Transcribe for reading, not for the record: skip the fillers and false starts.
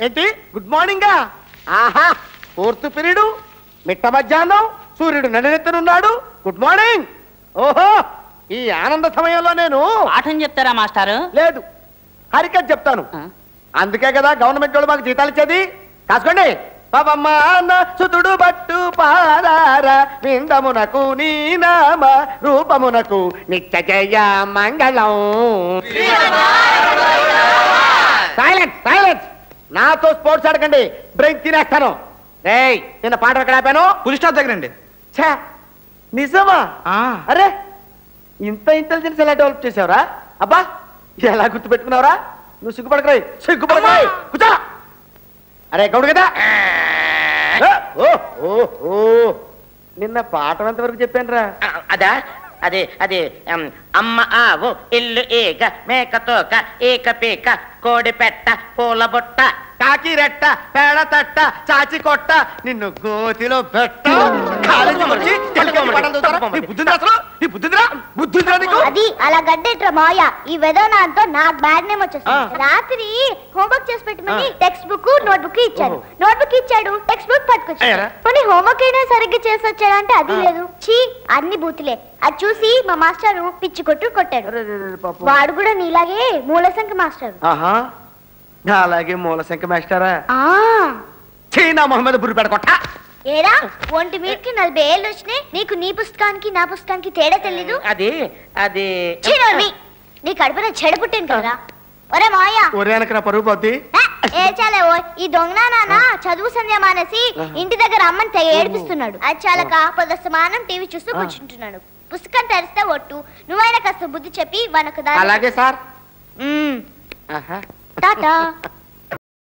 ఏంటి గుడ్ మార్నింగా? ఆహా, fourth period, మిట్ట మధ్యాహ్నం, సూర్యుడు నడినెత్తనున్నాడు. Good morning. ఓహో, ఈ ఆనంద సమయంలో నేను పాఠం చెప్తారా మాస్టారు? లేదు, హరికథ చెప్తాను. అందుకే కదా గవర్నమెంట్ వాళ్ళు మాకు జీతాలు ఇచ్చేది. కాసుకోండి. పవమ్మ సుతుడు బట్టు పాదార విందమునకు నీ నామ రూపమునకు నిత్య జయ మంగళం. Silence silence. నాతో స్పోర్ట్స్ ఆడకండి, బ్రెయిన్ తినేస్తాను. రేయ్, నిన్న పాట ఎక్కడ ఆపాను? పులి స్టాప్ దగ్గరండి. ఛా, నిజమా? అరే, ఇంత ఇంటెలిజెన్స్ ఎలా డెవలప్ చేసావురా? అబ్బా, ఎలా గుర్తు పెట్టుకున్నావురా? నువ్వు సిగ్గుపడకరాయి, సిగ్గుపడకరాయి. కూర్చో. అరే గౌడు కదా, నిన్న పాఠం ఎంతవరకు చెప్పాను రా? అదా, అదే అదే అమ్మ ఆవు ఇల్లు ఈగ మేక తోక ఈక పీక కోడి పెట్ట పూల బుట్ట కాకి రెట్ట పేడ తట్ట చాచి కొట్ట నిన్ను గోతిలో పెట్ట. అది అలా గడ్డేట్రా మాయ. ఈ వెదనాంతో నాకు బ్యాడ్ నేమ్ వచ్చేస్తుంది. రాత్రి హోంవర్క్ చేసి పెట్టమని టెక్స్ట్ బుక్ నోట్ బుక్ ఇచ్చాడు. నోట్ బుక్ ఇచ్చాడు, టెక్స్ట్ బుక్ పట్టుకొచ్చాడు. కొన్ని హోంవర్క్ అయినా సరిగ్గా చేసి వచ్చాడంటే అది లేదు. చీ, అన్ని బూతులే. అది చూసి మా మాస్టర్ పిచ్చి కొట్టాడు. వాడు కూడా నీలాగే మూలసంఖ్య మాస్టర్. అలాగే మూలశంఖ మాస్టరా? చైనా మొహమ్మద్ బుర్రు పెడకొట్ట. ఏరా, ఒంటి మీదకి 40 ఏళ్ళు వచ్చినాయి, నీకు నీ పుస్తకానికి నా పుస్తకానికి తేడా తెలీదు? అది అది నీ కడుపున చెడ పుట్టింది కదరా. ఒరే మాయా, ఒరే అనక నా పరుగు పోద్ది. ఏ చాలే ఓ, ఈ దొంగ నాన్న చదువు సంధ్య మానేసి ఇంటి దగ్గర అమ్మని తెగ ఏడిపిస్తున్నాడు. అది చాలక పొదస్తమానం టీవీ చూస్తూ కూర్చుంటున్నాడు. పుస్తకం తెరిస్తే ఒట్టు. నువ్వైనా కాస్త బుద్ధి చెప్పి వనకు. అలాగే సార్. టాటా.